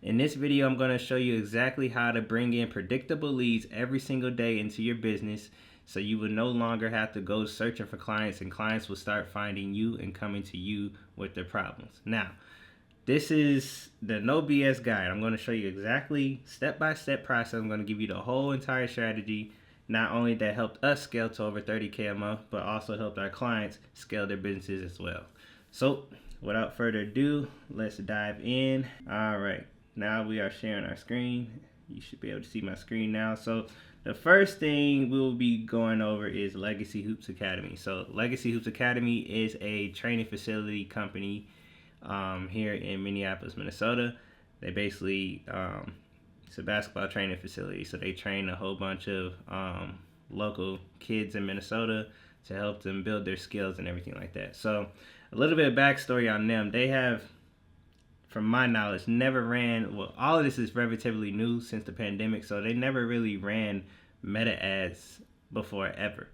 In this video, I'm going to show you exactly how to bring in predictable leads every single day into your business so you will no longer have to go searching for clients, and clients will start finding you and coming to you with their problems. Now, this is the no BS guide. I'm going to show you exactly step-by-step process. I'm going to give you the whole entire strategy, not only that helped us scale to over 30K a month, but also helped our clients scale their businesses as well. So without further ado, let's dive in. All right, now we are sharing our screen. You should be able to see my screen now. So the first thing we'll be going over is Legacy Hoops Academy. So Legacy Hoops Academy is a training facility company here in Minneapolis, Minnesota. They basically, it's a basketball training facility. So they train a whole bunch of local kids in Minnesota to help them build their skills and everything like that. So a little bit of backstory on them. They have, from my knowledge, never ran, well, all of this is relatively new since the pandemic, so they never really ran meta ads before ever,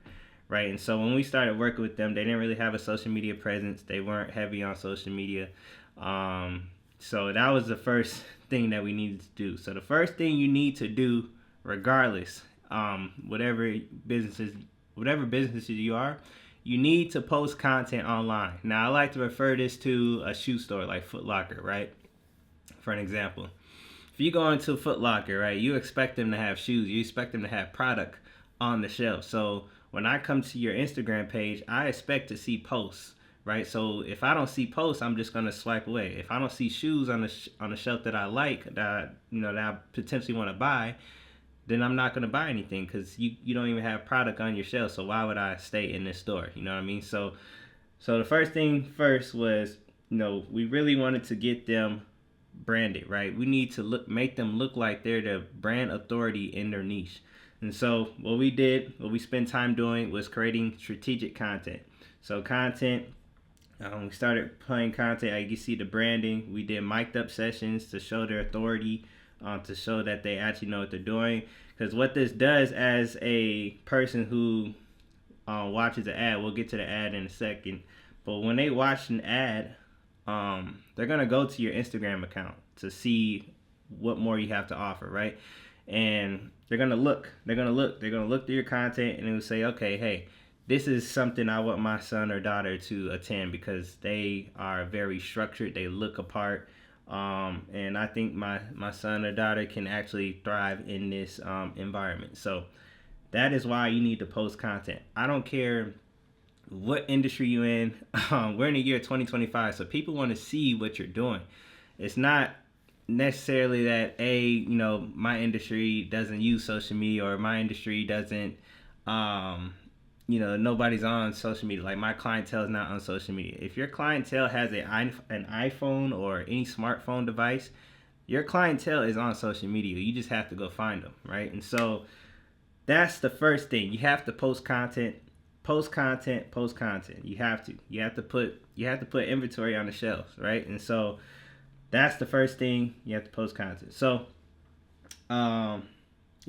right? And so when we started working with them, they didn't really have a social media presence. They weren't heavy on social media. So that was the first thing that we needed to do. So the first thing you need to do, regardless, whatever businesses you are, you need to post content online. Now, I like to refer this to a shoe store like Foot Locker, right? For an example, if you go into Foot Locker, right, you expect them to have shoes. You expect them to have product on the shelf. So when I come to your Instagram page, I expect to see posts, right? So if I don't see posts, I'm just gonna swipe away. If I don't see shoes on the shelf that I like, that I potentially want to buy, then I'm not going to buy anything, because you don't even have product on your shelf. So why would I stay in this store? You know what I mean? So the first thing first was, we really wanted to get them branded, right? We need to make them look like they're the brand authority in their niche. And so what we spent time doing was creating strategic content. So content, we started playing content. You can see the branding. We did mic'd up sessions to show their authority, to show that they actually know what they're doing. Because what this does, as a person who watches the ad, we'll get to the ad in a second, but when they watch an ad, they're going to go to your Instagram account to see what more you have to offer, right? And they're going to look through your content, and it will say, okay, hey, this is something I want my son or daughter to attend, because they are very structured, they look apart. And I think my son or daughter can actually thrive in this environment. So that is why you need to post content. I don't care what industry you're in. We're in the year 2025, so people want to see what you're doing. It's not necessarily that my industry doesn't use social media, or my industry doesn't nobody's on social media. Like, my clientele is not on social media. If your clientele has an iPhone or any smartphone device, your clientele is on social media. You just have to go find them, right? And so that's the first thing. You have to post content. You have to put inventory on the shelves, right? And so that's the first thing. You have to post content. So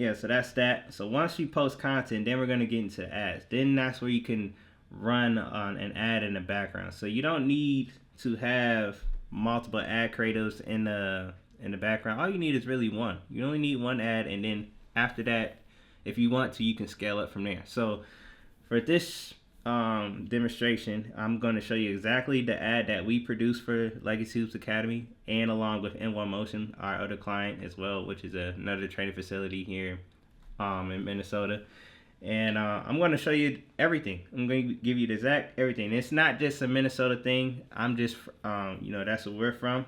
so that's that. So once you post content, then we're going to get into ads. Then that's where you can run on an ad in the background. So you don't need to have multiple ad creatives in the background. All you need is really one. You only need one ad, and then after that, if you want to, you can scale up from there. So for this demonstration, I'm going to show you exactly the ad that we produce for Legacy Hoops Academy, and along with N1 Motion, our other client as well, which is another training facility here in Minnesota. And I'm going to show you everything. I'm going to give you the exact everything. It's not just a Minnesota thing. I'm just, that's where we're from.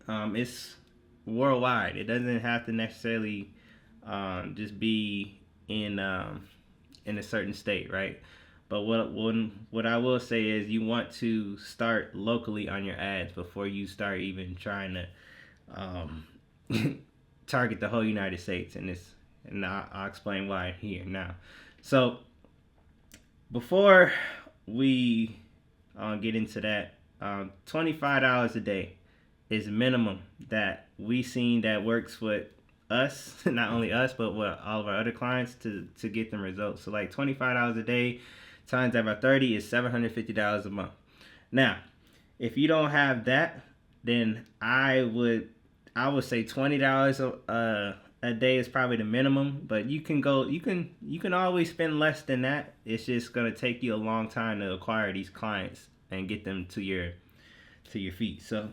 It's worldwide. It doesn't have to necessarily just be in a certain state, right? But what I will say is, you want to start locally on your ads before you start even trying to target the whole United States. And I'll explain why here now. So before we get into that, $25 a day is minimum that we seen that works with us, not only us, but with all of our other clients to get them results. So like $25 a day times that by 30 is $750 a month. Now, if you don't have that, then I would I would say $20 a day is probably the minimum, but you can always spend less than that. It's just gonna take you a long time to acquire these clients and get them to your feet. So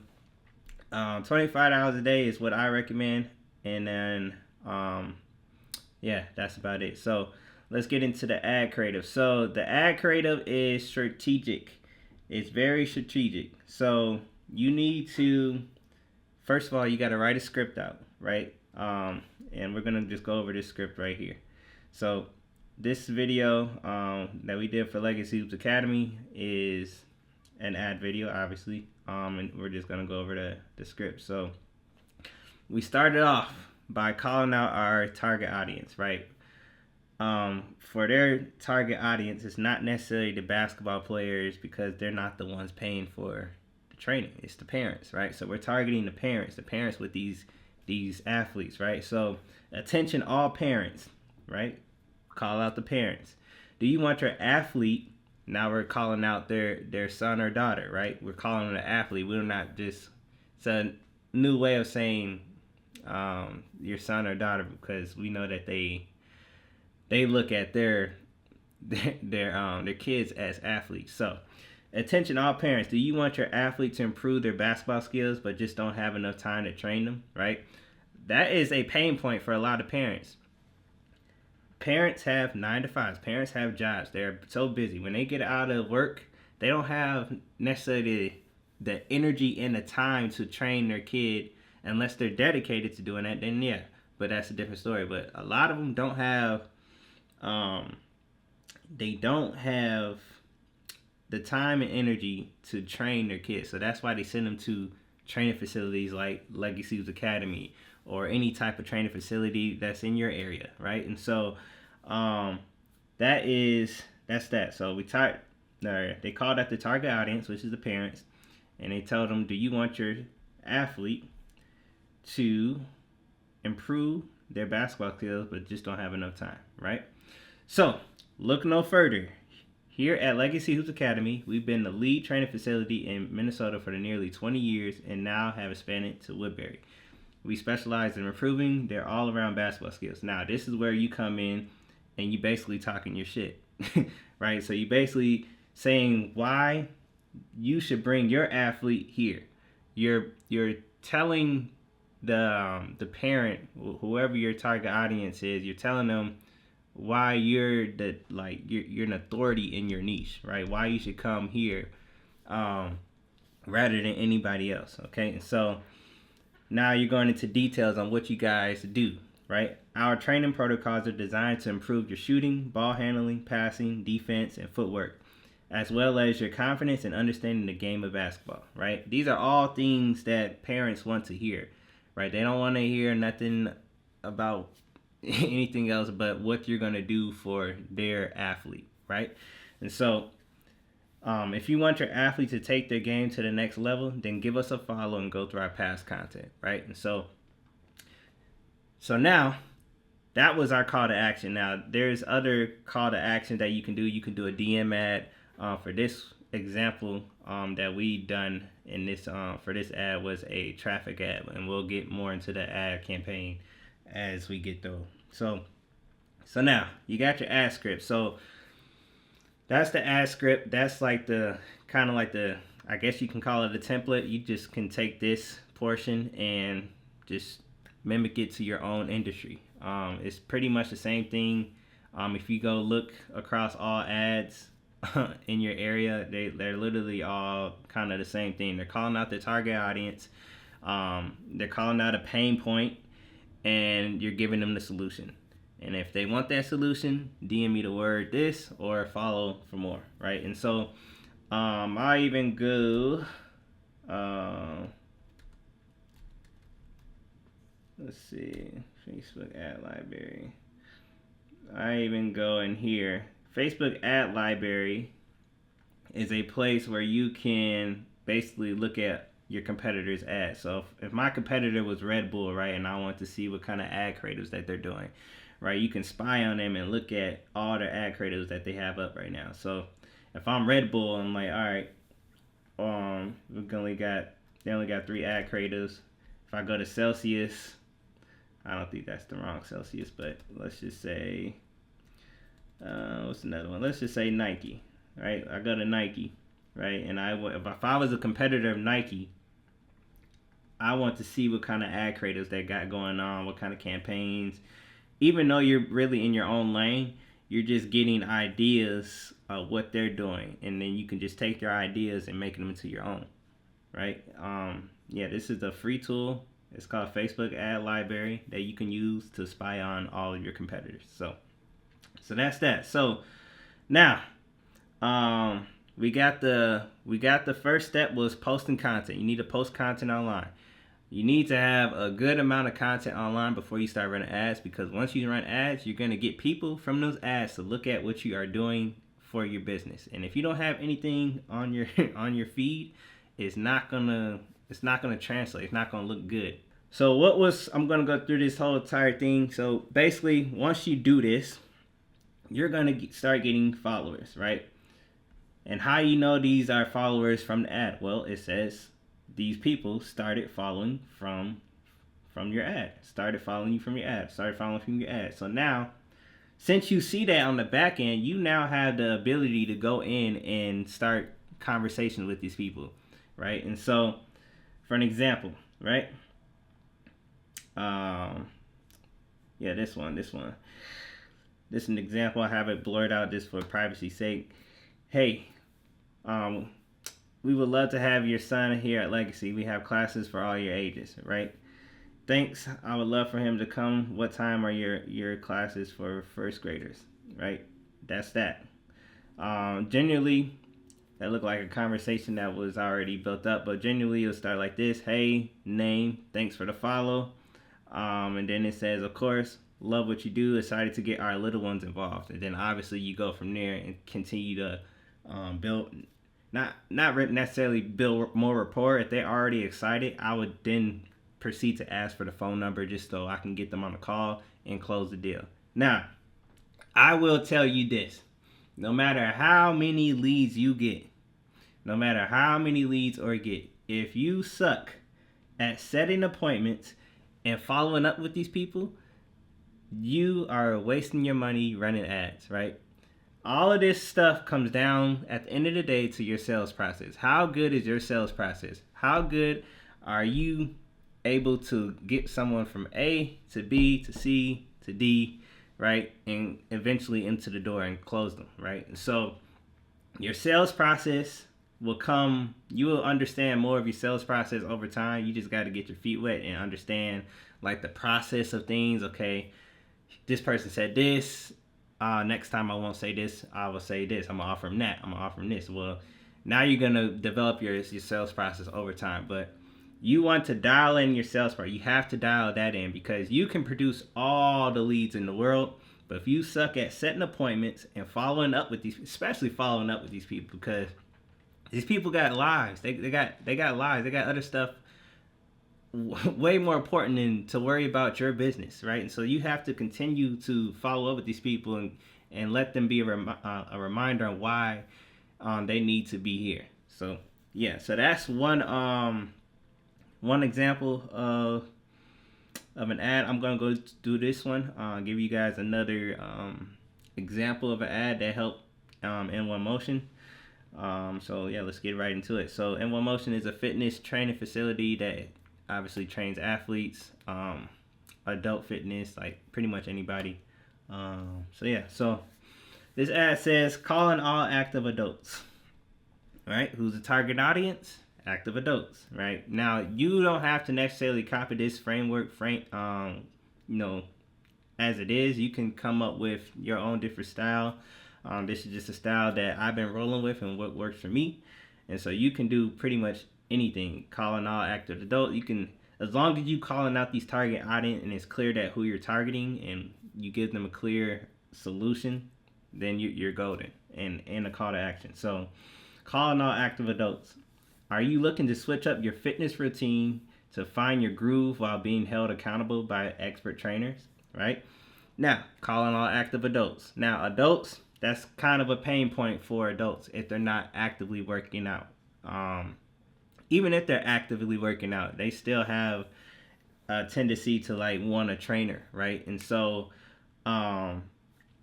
$25 a day is what I recommend, and then yeah, that's about it. So let's get into the ad creative. So the ad creative is strategic. It's very strategic. So you need to, first of all, you got to write a script out, right? And we're gonna just go over this script right here. So this video that we did for Legacy Hoops Academy is an ad video, obviously, and we're just gonna go over the script. So we started off by calling out our target audience, right? For their target audience, it's not necessarily the basketball players because they're not the ones paying for the training. It's the parents, right? So we're targeting the parents with these athletes, right? So attention all parents, right? Call out the parents. Do you want your athlete? Now we're calling out their son or daughter, right? We're calling them an athlete. We're not just, it's a new way of saying your son or daughter, because we know that they look at their kids as athletes. So attention all parents. Do you want your athlete to improve their basketball skills but just don't have enough time to train them, right? That is a pain point for a lot of parents. Parents have 9 to 5s. Parents have jobs. They're so busy. When they get out of work, they don't have necessarily the energy and the time to train their kid unless they're dedicated to doing that. Then yeah, but that's a different story. But a lot of them don't have they don't have the time and energy to train their kids. So that's why they send them to training facilities like Legacy Hoops Academy or any type of training facility that's in your area, right? And so that's that. So they called out the target audience, which is the parents, and they told them, do you want your athlete to improve their basketball skills but just don't have enough time, right? So look no further. Here at Legacy Hoops Academy, we've been the lead training facility in Minnesota for nearly 20 years and now have expanded to Woodbury. We specialize in improving their all-around basketball skills. Now, this is where you come in and you basically talking your shit, right? So you basically saying why you should bring your athlete here. You're telling the parent, whoever your target audience is, you're telling them why you're an authority in your niche, right? Why you should come here rather than anybody else, okay? And so now you're going into details on what you guys do, right? Our training protocols are designed to improve your shooting, ball handling, passing, defense, and footwork, as well as your confidence and understanding the game of basketball, right? These are all things that parents want to hear, right? They don't want to hear nothing about anything else but what you're going to do for their athlete, right? And so if you want your athlete to take their game to the next level, then give us a follow and go through our past content, right? And so now that was our call to action. Now there's other call to action that you can do. You can do a DM ad. For this example that we done in this for this ad was a traffic ad, and we'll get more into the ad campaign as we get through. So now you got your ad script. So that's the ad script. That's like the kind of like the, I guess you can call it a template. You just can take this portion and just mimic it to your own industry. It's pretty much the same thing. If you go look across all ads in your area, they're literally all kind of the same thing. They're calling out their target audience. They're calling out a pain point, and you're giving them the solution. And if they want that solution, DM me the word this or follow for more, right? And so I even go, let's see, Facebook ad library. I even go in here. Facebook ad library is a place where you can basically look at your competitor's ads. So if my competitor was Red Bull, right, and I want to see what kind of ad creatives that they're doing, right, you can spy on them and look at all their ad creatives that they have up right now. So if I'm Red Bull, I'm like, all right, they only got 3 ad creatives. if I go to Celsius, I don't think that's the wrong Celsius, but let's just say, what's another one? Let's just say Nike, right? I go to Nike, right? And if I was a competitor of Nike, I want to see what kind of ad creatives they got going on, what kind of campaigns. Even though you're really in your own lane, you're just getting ideas of what they're doing, and then you can just take your ideas and make them into your own, right? Yeah, this is a free tool. It's called Facebook Ad Library that you can use to spy on all of your competitors. So that's that. So now, we got the first step was posting content. You need to post content online. You need to have a good amount of content online before you start running ads, because once you run ads, you're going to get people from those ads to look at what you are doing for your business. And if you don't have anything on your on your feed, it's not gonna translate. It's not gonna look good. So I'm gonna go through this whole entire thing. So basically, once you do this, you're gonna start getting followers, right? And how you know these are followers from the ad? Well, it says these people started following from your ad. Started following you from your ad. Started following from your ad. So now, since you see that on the back end, you now have the ability to go in and start conversations with these people, right? And so, for an example, right? Yeah, this one. This is an example. I have it blurred out just for privacy's sake. Hey, we would love to have your son here at Legacy. We have classes for all your ages, right? Thanks. I would love for him to come. What time are your classes for first graders, right? That's that. Generally, that looked like a conversation that was already built up, but generally it'll start like this. Hey, name, thanks for the follow. And then it says, of course, love what you do. Excited to get our little ones involved. And then obviously you go from there and continue to build, not necessarily build more rapport. If they're already excited, I would then proceed to ask for the phone number just so I can get them on the call and close the deal. Now, I will tell you this. No matter how many leads you get, no matter how many leads or get, if you suck at setting appointments and following up with these people, you are wasting your money running ads, right? All of this stuff comes down at the end of the day to your sales process. How good is your sales process? How good are you able to get someone from A to B to C to D, right? And eventually into the door and close them, right? So your sales process will come, you will understand more of your sales process over time. You just got to get your feet wet and understand like the process of things. Okay, this person said this. Next time I won't say this, I will say this. I'm gonna offer them that. I'm gonna offer them this. Well, now you're gonna develop your sales process over time, but you want to dial in your sales part. You have to dial that in because you can produce all the leads in the world, but if you suck at setting appointments and following up with these, especially following up with these people, because these people got lives. They got lives. They got other stuff way more important than to worry about your business, right? And so you have to continue to follow up with these people and let them be a reminder on why they need to be here. So yeah, so that's one example of an ad. I'm gonna go do this one. Give you guys another example of an ad that helped in One Motion. So yeah, let's get right into it. So N1 Motion is a fitness training facility that obviously trains athletes, adult fitness, like pretty much anybody. So yeah, so this ad says calling all active adults. Right? Who's the target audience? Active adults. Right? Now you don't have to necessarily copy this framework as it is. You can come up with your own different style. This is just a style that I've been rolling with and what works for me. And so you can do pretty much anything. Calling all active adult. You can, as long as you calling out these target audience and it's clear that who you're targeting and you give them a clear solution, then you're golden and a call to action. So calling all active adults. Are you looking to switch up your fitness routine to find your groove while being held accountable by expert trainers? Right? Now, calling all active adults. Now, adults, that's kind of a pain point for adults if they're not actively working out. Even if they're actively working out, they still have a tendency to like want a trainer, right? And so, um,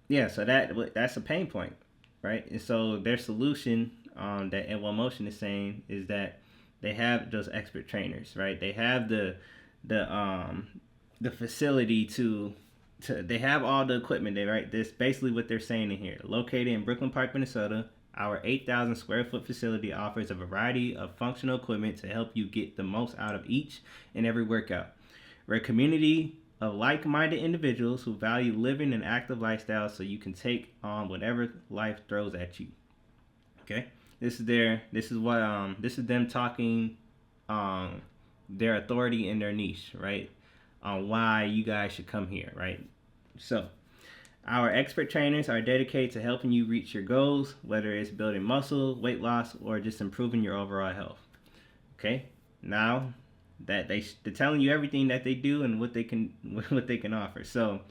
yeah, so that's a pain point, right? And so their solution, that In One Motion is saying, is that they have those expert trainers, right? They have the um the facility to they have all the equipment there, right? This basically what they're saying in here. Located in Brooklyn Park, Minnesota, our 8,000 square foot facility offers a variety of functional equipment to help you get the most out of each and every workout. We're a community of like-minded individuals who value living an active lifestyle so you can take on whatever life throws at you. Okay? This is them talking their authority in their niche, right? On why you guys should come here, right? So, our expert trainers are dedicated to helping you reach your goals, whether it's building muscle, weight loss, or just improving your overall health. Okay? Now that they're telling you everything that they do and what they can offer. So,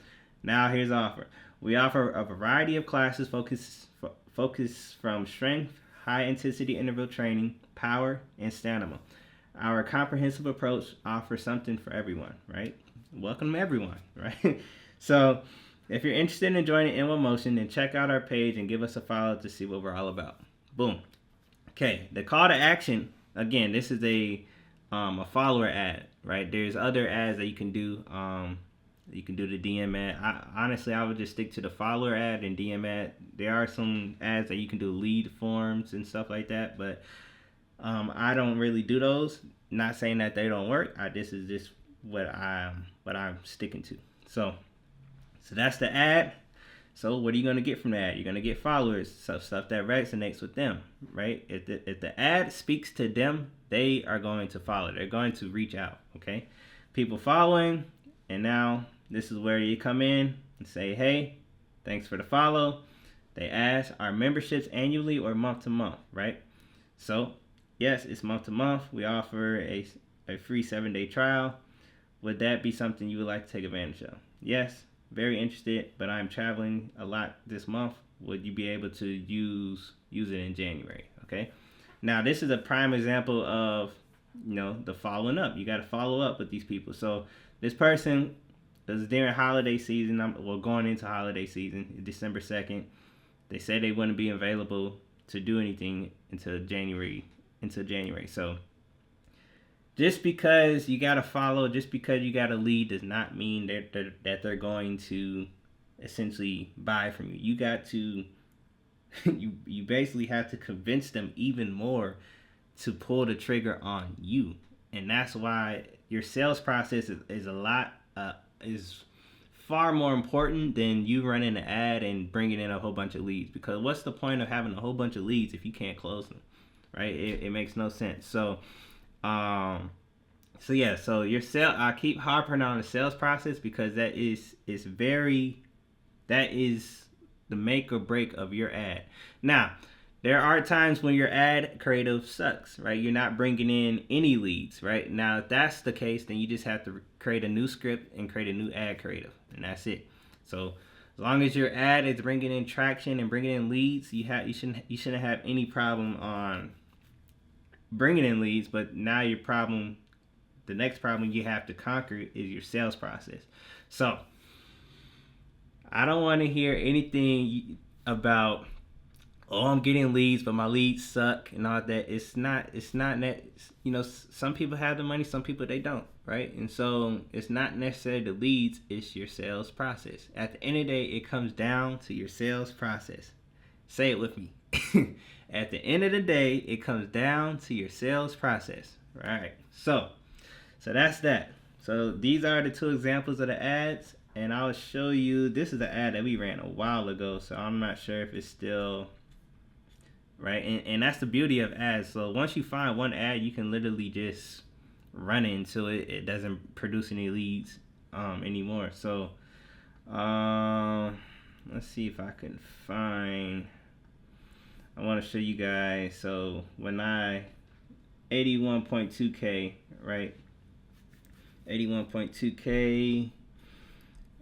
now here's the offer. We offer a variety of classes focus from strength, high intensity interval training, power, and stamina. Our comprehensive approach offers something for everyone, right? Welcome everyone, right? So, if you're interested in joining In One Motion, then check out our page and give us a follow to see what we're all about. Boom. Okay, the call to action, again, this is a follower ad, right? There's other ads that you can do. You can do the DM ad. Honestly, I would just stick to the follower ad and DM ad. There are some ads that you can do lead forms and stuff like that, but I don't really do those. Not saying that they don't work. This is just what I'm sticking to. So that's the ad. So what are you gonna get from the ad? You're gonna get followers, stuff that resonates with them, right? If the ad speaks to them, they are going to follow. They're going to reach out. Okay, people following, and now this is where you come in and say, hey, thanks for the follow. They ask, are memberships annually or month to month, right? So yes, it's month to month. We offer a free 7-day trial. Would that be something you would like to take advantage of? Yes, very interested, but I'm traveling a lot this month. Would you be able to use it in January? Okay. Now this is a prime example of, the following up. You got to follow up with these people. So this person is during holiday season. Going into holiday season, December 2nd. They said they wouldn't be available to do anything until January. So just because you got to follow, just because you got to lead, does not mean that they're going to essentially buy from you. You got to, you basically have to convince them even more to pull the trigger on you. And that's why your sales process is far more important than you running an ad and bringing in a whole bunch of leads. Because what's the point of having a whole bunch of leads if you can't close them, right? It makes no sense. So your sale. I keep harping on the sales process because that is the make or break of your ad. Now, there are times when your ad creative sucks, right? You're not bringing in any leads, right? Now, if that's the case, then you just have to create a new script and create a new ad creative, and that's it. So, as long as your ad is bringing in traction and bringing in leads, you shouldn't have any problem on bringing in leads. But now the next problem you have to conquer is your sales process. So, I don't want to hear anything about, I'm getting leads, but my leads suck and all that. It's not that, some people have the money, some people they don't, right? And so it's not necessarily the leads, it's your sales process. At the end of the day, it comes down to your sales process. Say it with me. At the end of the day, it comes down to your sales process. Right. So that's that. So these are the two examples of the ads, and I'll show you. This is the ad that we ran a while ago, so I'm not sure if it's still right. And that's the beauty of ads. So once you find one ad, you can literally just run it until it doesn't produce any leads anymore. So let's see if I can find. I want to show you guys. So when 81.2K, right? 81.2K,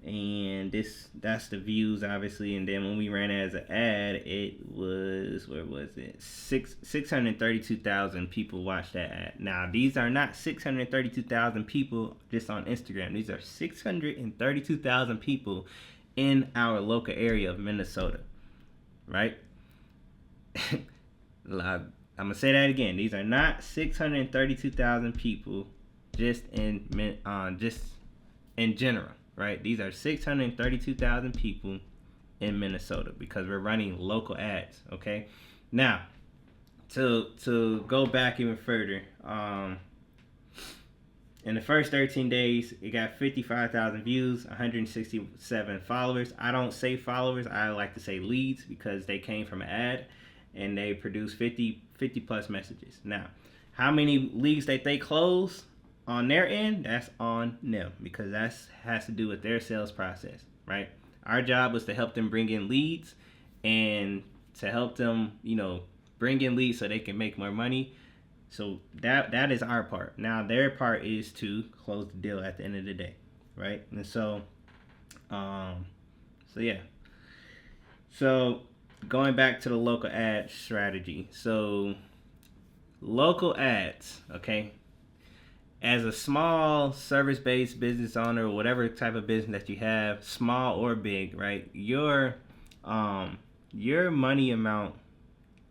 and that's the views obviously. And then when we ran it as an ad, it was, where was it, 632,000 people watched that ad. Now these are not 632,000 people just on Instagram. These are 632,000 people in our local area of Minnesota, right? I'm gonna say that again. These are not 632,000 people just in general, right? These are 632,000 people in Minnesota because we're running local ads. Okay, now to go back even further, in the first 13 days, it got 55,000 views, 167 followers. I don't say followers, I like to say leads because they came from an ad and they produced 50 plus messages. Now, how many leads that they close on their end, that's on them because that has to do with their sales process, right? Our job was to help them bring in leads and to help them, bring in leads so they can make more money. So that is our part. Now their part is to close the deal at the end of the day, right? And so yeah. So going back to the local ad strategy. So local ads, okay? As a small service-based business owner or whatever type of business that you have, small or big, right? Your money amount,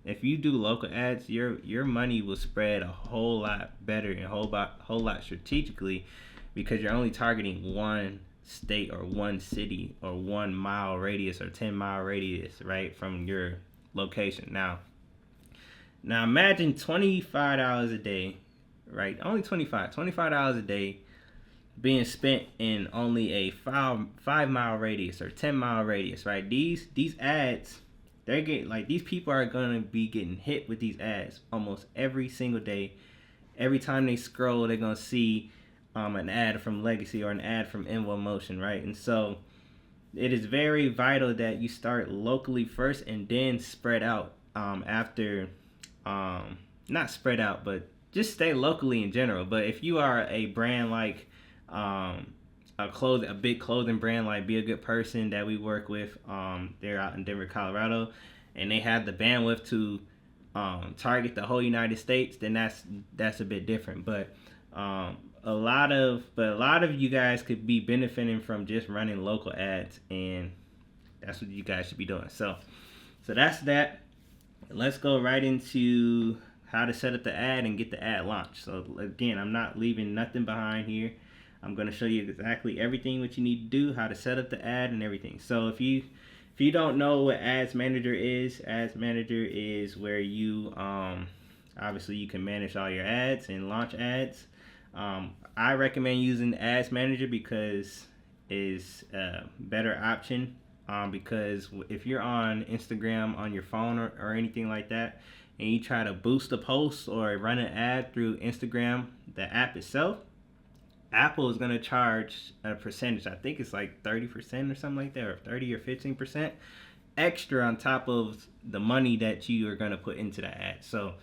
if you do local ads, your money will spread a whole lot better and a whole lot strategically because you're only targeting one state or one city or 1 mile radius or 10-mile radius, right, from your location. Now imagine $25 a day, right? Only $25 a day being spent in only a 5-mile radius or 10-mile radius, right? These ads, they're getting, like, these people are gonna be getting hit with these ads almost every single day. Every time they scroll, they're gonna see an ad from Legacy or an ad from Invo Motion, right? And so it is very vital that you start locally first and then spread out after. Not spread out, but just stay locally in general. But if you are a brand like a big clothing brand like Be a Good Person that we work with, they're out in Denver, Colorado, and they have the bandwidth to target the whole United States, then that's a bit different. But a lot of you guys could be benefiting from just running local ads, and that's what you guys should be doing. So that's that. Let's go right into how to set up the ad and get the ad launched. So again, I'm not leaving nothing behind here. I'm going to show you exactly everything what you need to do, how to set up the ad and everything. So if you don't know what Ads Manager is where you obviously you can manage all your ads and launch ads. I recommend using Ads Manager because it's a better option. Because if you're on Instagram on your phone or anything like that, and you try to boost a post or run an ad through Instagram, the app itself, Apple is going to charge a percentage. I think it's like 30% or something like that, or 30 or 15% extra on top of the money that you are going to put into the ad. So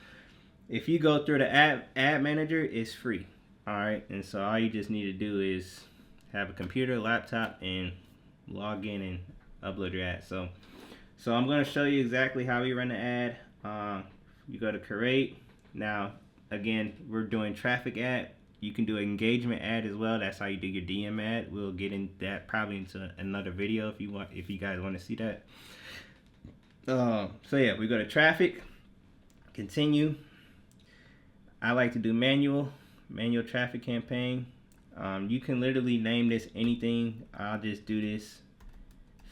if you go through the ad manager, it's free. All right. And so all you just need to do is have a computer, laptop, and log in and upload your ad. So I'm going to show you exactly how we run the ad. You go to create. Now, again, we're doing traffic ad. You can do an engagement ad as well. That's how you do your DM ad. We'll get into that probably into another video if you guys want to see that. So yeah, we go to traffic, continue. I like to do manual traffic campaign. You can literally name this anything. I'll just do this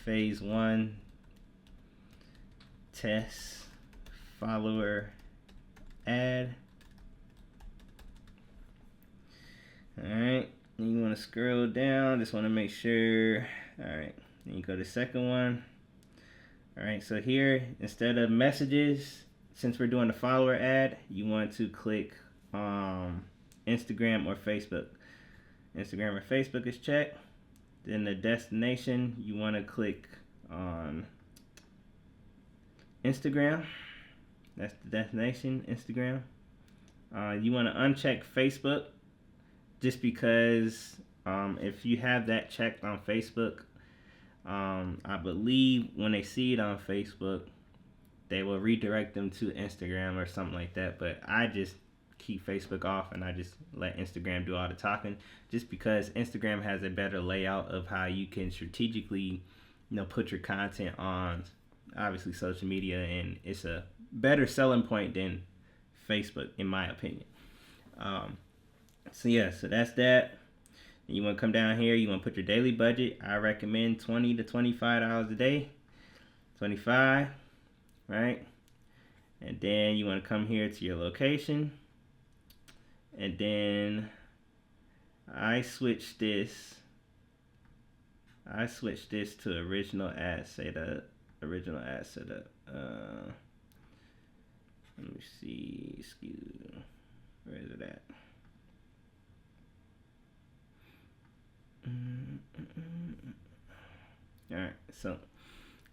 phase 1 test follower ad. Alright, you want to scroll down, just want to make sure. Alright, then you go to the second one. Alright, so here, instead of messages, since we're doing the follower ad, you want to click Instagram or Facebook. Instagram or Facebook is checked. Then the destination, you want to click on Instagram. That's the destination, Instagram. You want to uncheck Facebook just because If you have that checked on Facebook, I believe when they see it on Facebook, they will redirect them to Instagram or something like that. But I just keep Facebook off and I just let Instagram do all the talking, just because Instagram has a better layout of how you can strategically, put your content on obviously social media, and it's a better selling point than Facebook in my opinion. So that's that. You want to come down here, you want to put your daily budget. I recommend $20 to $25 a day. 25, right? And then you want to come here to your location. And then I switched this to original ad setup. Let me see. Where is it at? Alright, so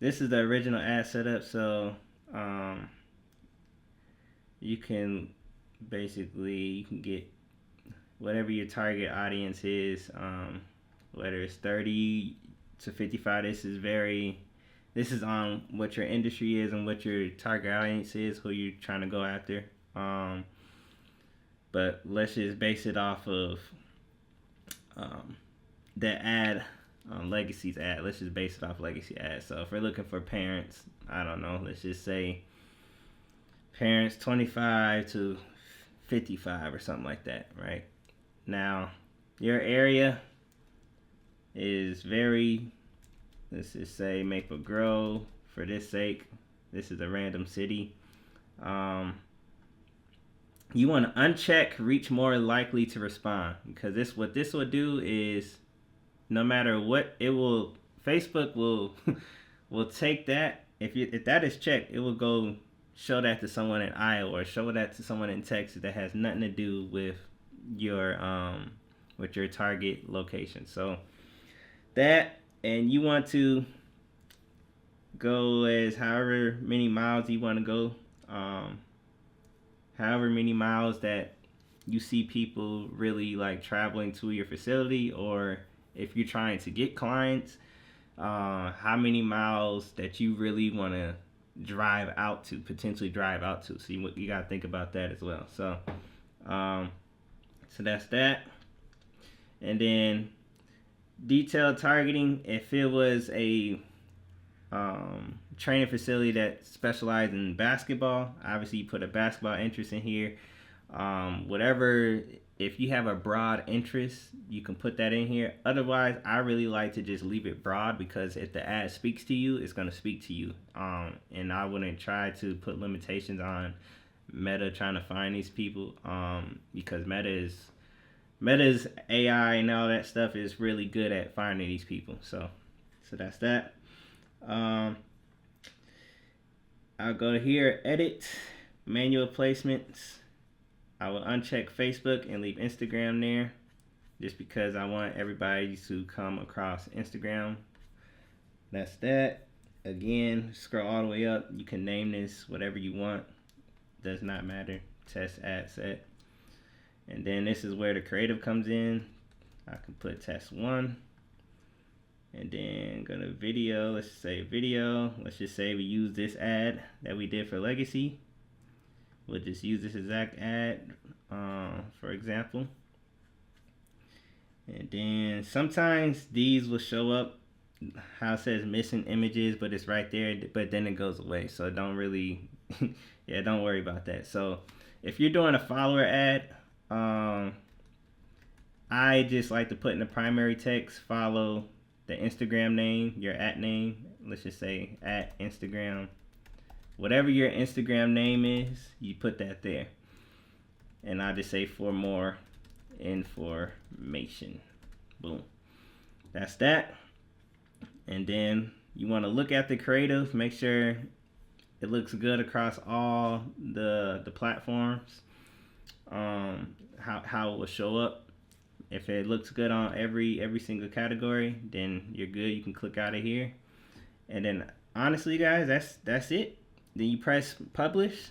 this is the original ad setup. So you can get whatever your target audience is, whether it's 30 to 55. This is on what your industry is and what your target audience is, who you're trying to go after. But let's just base it off of the ad, Legacy's ad. Let's just base it off Legacy ad. So if we're looking for parents, I don't know, let's just say parents 25 to 55 or something like that, right? Now, your area is let's just say Maple Grove for this sake. This is a random city. You want to uncheck reach more likely to respond, because what this will do is, no matter what, Facebook will take that. If that is checked, it will go show that to someone in Iowa or show that to someone in Texas that has nothing to do with your target location. So that, and you want to go as however many miles you want to go, however many miles that you see people really like traveling to your facility, or if you're trying to get clients, how many miles that you really want to potentially drive out to. So you got to think about that as well. So that's that. And then detailed targeting, if it was a training facility that specialized in basketball, obviously you put a basketball interest in here. Whatever, if you have a broad interest, you can put that in here. Otherwise, I really like to just leave it broad, because if the ad speaks to you, it's going to speak to you. And I wouldn't try to put limitations on Meta trying to find these people, because Meta's AI and all that stuff is really good at finding these people. So that's that. I'll go here, edit, manual placements. I will uncheck Facebook and leave Instagram there, just because I want everybody to come across Instagram. That's that. Again, scroll all the way up. You can name this whatever you want. Does not matter. Test ad set. And then this is where the creative comes in. I can put test 1. And then go to video. Let's say video. Let's just say we use this ad that we did for Legacy. We'll just use this exact ad, for example. And then sometimes these will show up, how it says missing images, but it's right there, but then it goes away. So don't worry about that. So if you're doing a follower ad, I just like to put in the primary text, follow the Instagram name, your at name. Let's just say at Instagram. Whatever your Instagram name is, you put that there. And I'll just say for more information. Boom. That's that. And then you want to look at the creative, make sure it looks good across all the platforms. How it will show up. If it looks good on every single category, then you're good. You can click out of here. And then honestly, guys, that's it. Then you press publish,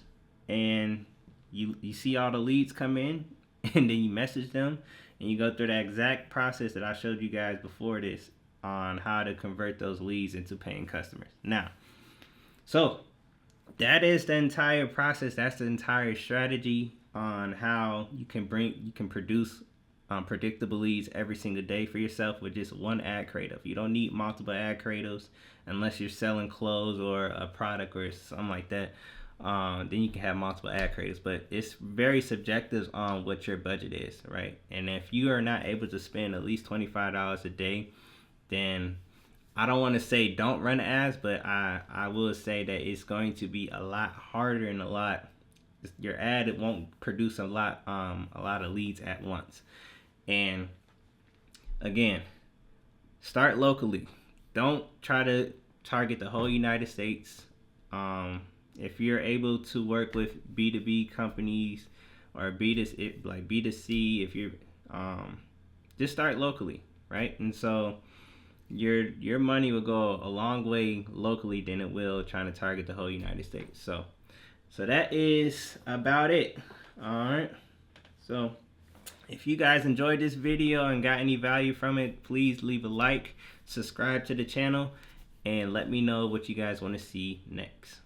and you see all the leads come in, and then you message them, and you go through that exact process that I showed you guys before this on how to convert those leads into paying customers. Now, so that is the entire process. That's the entire strategy on how you can produce predictable leads every single day for yourself with just one ad creative. You don't need multiple ad creatives unless you're selling clothes or a product or something like that. Then you can have multiple ad creatives, but it's very subjective on what your budget is, right? And if you are not able to spend at least $25 a day, then I don't want to say don't run ads, but I will say that it's going to be a lot harder and your ad, it won't produce a lot of leads at once. And again, start locally. Don't try to target the whole United States. If you're able to work with B2B companies or B2C, if you're just start locally, right? And so your money will go a long way locally than it will trying to target the whole United States. So that is about it. All right. So if you guys enjoyed this video and got any value from it, please leave a like, subscribe to the channel, and let me know what you guys want to see next.